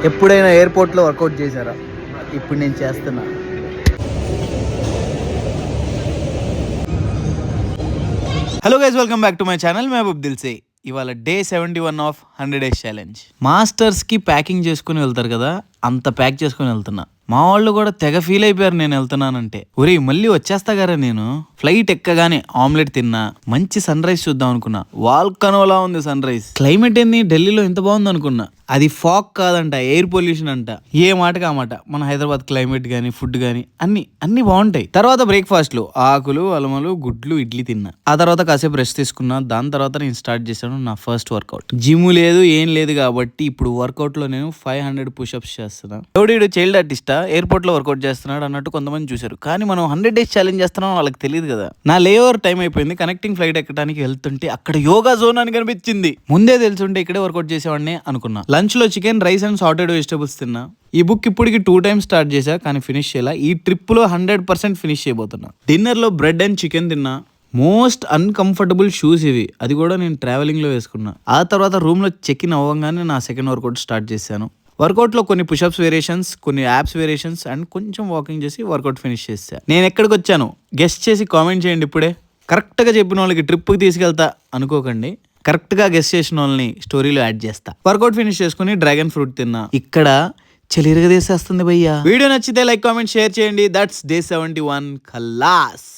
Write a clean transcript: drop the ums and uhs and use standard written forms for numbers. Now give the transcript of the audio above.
ఎప్పుడైనా ఎయిర్పోర్ట్లో వర్కౌట్ చేశారా? ఇప్పుడు నేను చేస్తున్నా. Hello guys, welcome back to my channel Mehboob Dilse. ఇవాళ డే 71 ఆఫ్ 100 days ఛాలెంజ్. మాస్టర్స్కి ప్యాకింగ్ చేసుకుని వెళ్తారు కదా, అంత ప్యాక్ చేసుకుని వెళ్తున్నా. మా వాళ్ళు కూడా తెగ ఫీల్ అయిపోయారు నేను వెళ్తున్నానంటే. ఒరే మళ్ళీ వచ్చేస్తా గారా నేను. ఫ్లైట్ ఎక్కగానే ఆమ్లెట్ తిన్నా, మంచి సన్ రైజ్ చూద్దాం అనుకున్నా. వాల్కనోలా ఉంది సన్ రైజ్. క్లైమేట్ ఏంది ఢిల్లీలో ఇంత బాగుంది అనుకున్నా. అది ఫాగ్ కాదంట, ఎయిర్ పొల్యూషన్ అంట. ఏ మాటకి ఆ మాట. మన హైదరాబాద్ క్లైమేట్ కానీ ఫుడ్ కానీ అన్ని బాగుంటాయి. తర్వాత బ్రేక్ఫాస్ట్లు ఆకులు, అలమలు, గుడ్లు, ఇడ్లీ తిన్నా. ఆ తర్వాత కాసేపు రెస్ట్ తీసుకున్నా. దాని తర్వాత నేను స్టార్ట్ చేశాను నా ఫస్ట్ వర్కౌట్. జిమ్ లేదు ఏం లేదు కాబట్టి ఇప్పుడు వర్కౌట్ లో నేను 500 పుషప్స్ చేస్తున్నా. ఎవడు చైల్డ్ ఆర్టిస్టా ఎయిర్పోర్ట్ లో వర్కౌట్ చేస్తున్నాడు అన్నట్టు కొంతమంది చూశారు. కానీ మనం 100 days ఛాలెంజ్ చేస్తున్నాం వాళ్ళకి తెలియదు కదా. నా లేఓవర్ టైం అయిపోయింది. కనెక్టింగ్ ఫ్లైట్ ఎక్కడానికి వెళ్తుంటే అక్కడ యోగా జోన్ అని కనిపించింది. ముందే తెలుసుంటే ఇక్కడే వర్కౌట్ చేసేవాడిని అనుకున్నా. లంచ్ లో chicken, rice and sautéed vegetables తిన్నా. ఈ బుక్ ఇప్పటికి 2 times స్టార్ట్ చేశా కానీ ఫినిష్ చేయాల. ఈ ట్రిప్ లో 100% ఫినిష్ చేయబోతున్నా. డిన్నర్ లో బ్రెడ్ అండ్ చికెన్ తిన్నా. మోస్ట్ అన్కంఫర్టబుల్ షూస్ ఇవి, అది కూడా నేను ట్రావెలింగ్ లో వేసుకున్నా. ఆ తర్వాత రూమ్ లో చెక్ ఇన్ అవ్వగానే నా సెకండ్ వర్కౌట్ స్టార్ట్ చేశాను. వర్కౌట్లో కొన్ని పుషప్స్ వేరియేషన్స్, కొన్ని యాప్స్ వేరియేషన్స్ అండ్ కొంచెం వాకింగ్ చేసి వర్కౌట్ ఫినిష్ చేశా. నేను ఎక్కడికి వచ్చాను గెస్ట్ చేసి కామెంట్ చేయండి. ఇప్పుడే కరెక్ట్గా చెప్పిన వాళ్ళకి ట్రిప్కి తీసుకెళ్తా అనుకోకండి. కరెక్ట్గా గెస్ట్ చేసిన వాళ్ళని స్టోరీలో యాడ్ చేస్తా. వర్కౌట్ ఫినిష్ చేసుకుని డ్రాగన్ ఫ్రూట్ తిన్నా. ఇక్కడ చెలిరగదేసేస్తుంది భయ్యా. వీడియో నచ్చితే లైక్, కామెంట్, షేర్ చేయండి. That's day 71 Khallas.